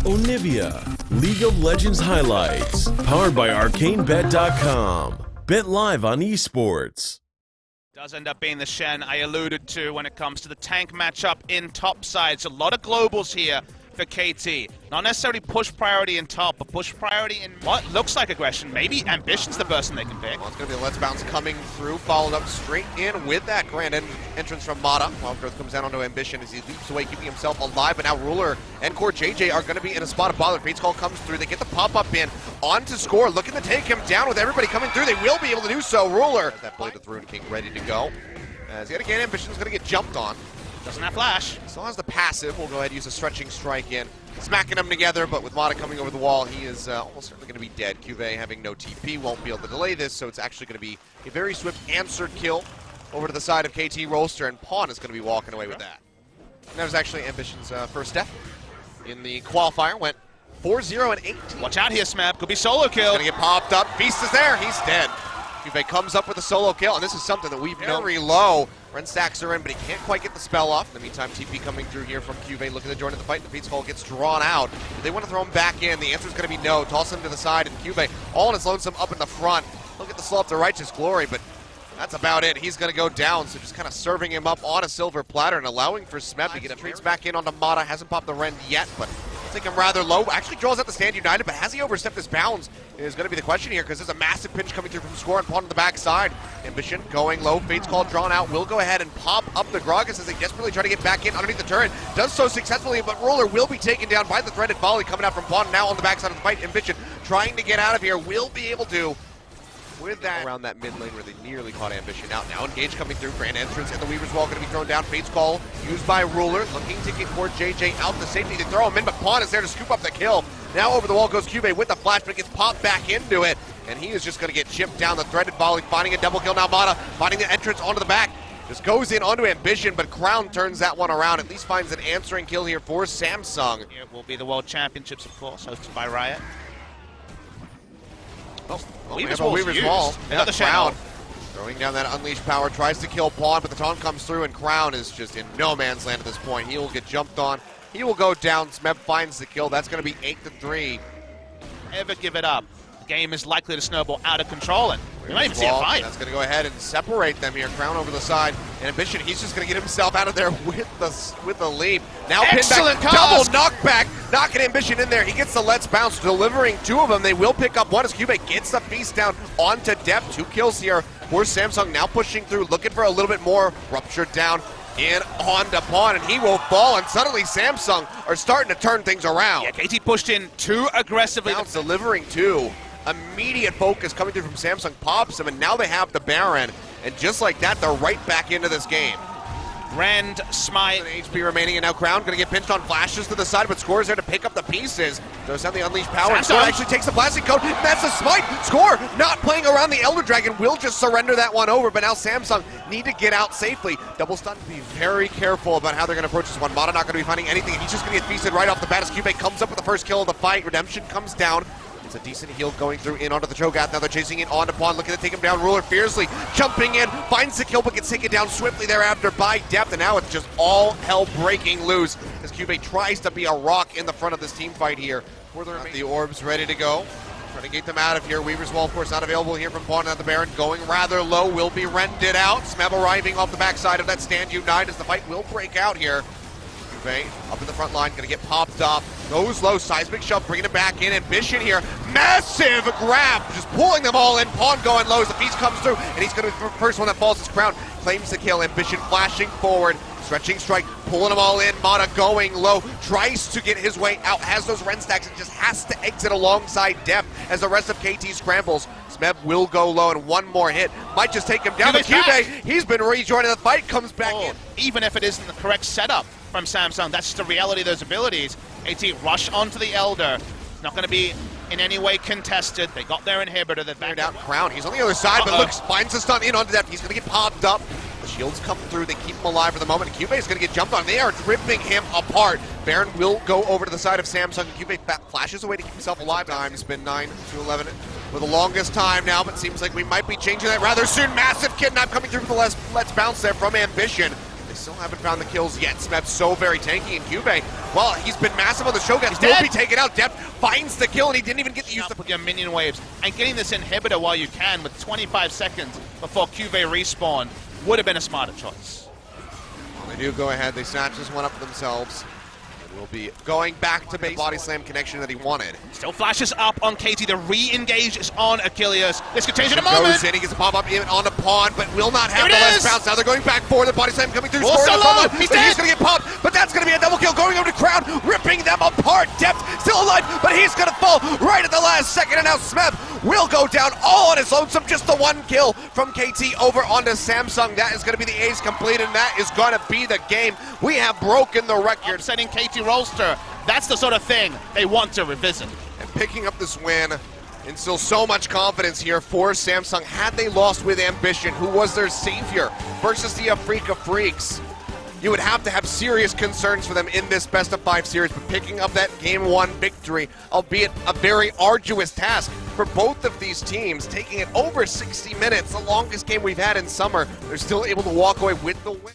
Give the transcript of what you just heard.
Onivia, League of Legends highlights, powered by ArcaneBet.com. Bet live on esports. Does end up being the Shen I alluded to when it comes to the tank matchup in top sides. A lot of globals here for KT. Not necessarily push priority in top, but push priority in what looks like aggression. Maybe Ambition's the person they can pick. Well, it's going to be a Let's Bounce coming through, followed up straight in with that grand entrance from Mata. Wild Growth comes down onto Ambition as he leaps away, keeping himself alive, but now Ruler and Core JJ are going to be in a spot of bother. Fate's Call comes through, they get the pop-up in, on to Score, looking to take him down with everybody coming through. They will be able to do so. Ruler, that blade of the Rune King ready to go. As he again, Ambition's going to get jumped on. Doesn't have flash. Still has the passive. We'll go ahead and use a stretching strike in. Smacking them together, but with Mata coming over the wall, he is almost certainly going to be dead. Cuvée having no TP won't be able to delay this, so it's actually going to be a very swift answered kill over to the side of KT Rolster, and Pawn is going to be walking away with that. And that was actually Ambition's first step in the qualifier. Went 4-0 and 8. Watch out here, Smab. Could be solo kill. He's going to get popped up. Feast is there. He's dead. Cuvée comes up with a solo kill, and this is something that we've known very low. Ren stacks are in, but he can't quite get the spell off. In the meantime, TP coming through here from Cuvée, looking to join in the fight. The Fate's Call gets drawn out. They want to throw him back in. The answer is going to be no. Toss him to the side, and Cuvée all on his lonesome up in the front. He'll get the slow up to Righteous Glory, but that's about it. He's going to go down, so just kind of serving him up on a silver platter and allowing for Smeb to get him. Trades back in onto Mata. Hasn't popped the Ren yet, but I think him rather low. Actually draws out the Stand United, but has he overstepped his bounds is going to be the question here, because there's a massive pinch coming through from Score and Pawn on the backside. Ambition going low. Fate's Call drawn out. Will go ahead and pop up the Gragas as they desperately try to get back in underneath the turret. Does so successfully, but Ruler will be taken down by the threaded volley coming out from Pawn. Now on the backside of the fight, Ambition trying to get out of here. Will be able to with that around that mid lane where they nearly caught Ambition out. Now Engage coming through, grand entrance, and the Weaver's Wall going to be thrown down. Fate's Call used by Ruler, looking to get Core JJ out to safety. They throw him in, but Pawn is there to scoop up the kill. Now over the wall goes Cuvée with the flash, but gets popped back into it, and he is just going to get chipped down. The threaded volley, finding a double kill. Now Mata finding the entrance onto the back. Just goes in onto Ambition, but Crown turns that one around. At least finds an answering kill here for Samsung. It will be the World Championships, of course, hosted by Riot. Weaver's Wall. Another Crown throwing down that unleashed power, tries to kill Pawn, but the taunt comes through, and Crown is just in no man's land at this point. He will get jumped on. He will go down. Smeb finds the kill. That's going to be 8-3. Never give it up. The game is likely to snowball out of control, and we might even see a fight. That's going to go ahead and separate them here. Crown over the side, and Ambition, he's just going to get himself out of there with the leap. Now excellent pin back, double knockback, knocking Ambition in there. He gets the Let's Bounce, delivering 2 of them. They will pick up 1 as Cuvée gets the feast down onto Depth. 2 kills here for Samsung, now pushing through, looking for a little bit more. Ruptured down in onto Pawn, and he will fall, and suddenly Samsung are starting to turn things around. Yeah, KT pushed in too aggressively. Bounce delivering 2. Immediate focus coming through from Samsung, pops him, and now they have the Baron. And just like that, they're right back into this game. Rend, Smite. An HP remaining, and now Crown going to get pinched on flashes to the side, but Score is there to pick up the pieces. Throws down the Unleashed Power, and Score actually takes the Plastic Coat. That's a Smite! Score not playing around the Elder Dragon, will just surrender that one over, but now Samsung need to get out safely. Double stun, be very careful about how they're going to approach this one. Mata not going to be finding anything, and he's just going to get feasted right off the bat as Cuvée comes up with the first kill of the fight. Redemption comes down. It's a decent heal going through in onto the Cho'Gath. Now they're chasing it onto Pawn, looking to take him down. Ruler fiercely jumping in, finds the kill, but gets taken down swiftly thereafter by Depth. And now it's just all hell breaking loose as Cuvée tries to be a rock in the front of this team fight here. The orbs ready to go. Trying to get them out of here. Weaver's Wall, of course, not available here from Pawn. Now the Baron going rather low, will be rented out. Smeb arriving off the backside of that Stand United as the fight will break out here. Up in the front line, gonna get popped up. Goes low, seismic shove, bringing it back in. Ambition here, massive grab, just pulling them all in. Pawn going low as the piece comes through, and he's gonna be the first one that falls his crown. Claims the kill, Ambition flashing forward. Stretching strike, pulling them all in. Mata going low, tries to get his way out, has those Ren stacks, and just has to exit alongside Depth as the rest of KT scrambles. Smeb will go low, and one more hit might just take him down. But Cuvée, he's been rejoining the fight, comes back in. Even if it isn't the correct setup from Samsung, that's just the reality of those abilities. KT rush onto the Elder. It's not going to be in any way contested. They got their inhibitor. They're back out. Crown, he's on the other side, but looks, finds the stun in onto Depth. He's going to get popped up. The shields come through, they keep him alive for the moment, and Cuvée is going to get jumped on. They are ripping him apart. Baron will go over to the side of Samsung, and Cuvée flashes away to keep himself alive. Time, spin 9 to 11 for the longest time now, but seems like we might be changing that rather soon. Massive kidnap coming through for the Let's Bounce there from Ambition. They still haven't found the kills yet. Smeb's so very tanky, and Cube, well, he's been massive on the Shogun. Will be taken out. Depth finds the kill, and he didn't even get to use with your minion waves. And getting this inhibitor while you can with 25 seconds before Cube respawn would have been a smarter choice. Well, they do go ahead. They snatch this one up for themselves. Will be going back to base body slam connection that he wanted. Still flashes up on KT. The re-engage is on Achilles. This could change in a moment. Goes in, he gets a pop up in on the pawn, but will not have the last bounce. Now they're going back for the body slam coming through. Also low. He's going to get popped, but that's going to be a double kill going over to Crown, ripping them apart. Depth still alive, but he's going to fall right at the last second, and now Smeb will go down all on his lonesome. Just the one kill from KT over onto Samsung. That is going to be the ace complete, and that is going to be the game. We have broken the record. Upsetting KT Rolster. That's the sort of thing they want to revisit. And picking up this win instills so much confidence here for Samsung. Had they lost with Ambition, who was their savior, versus the Afrika Freaks, you would have to have serious concerns for them in this best-of-5 series. But picking up that Game 1 victory, albeit a very arduous task for both of these teams, taking it over 60 minutes, the longest game we've had in summer, they're still able to walk away with the win.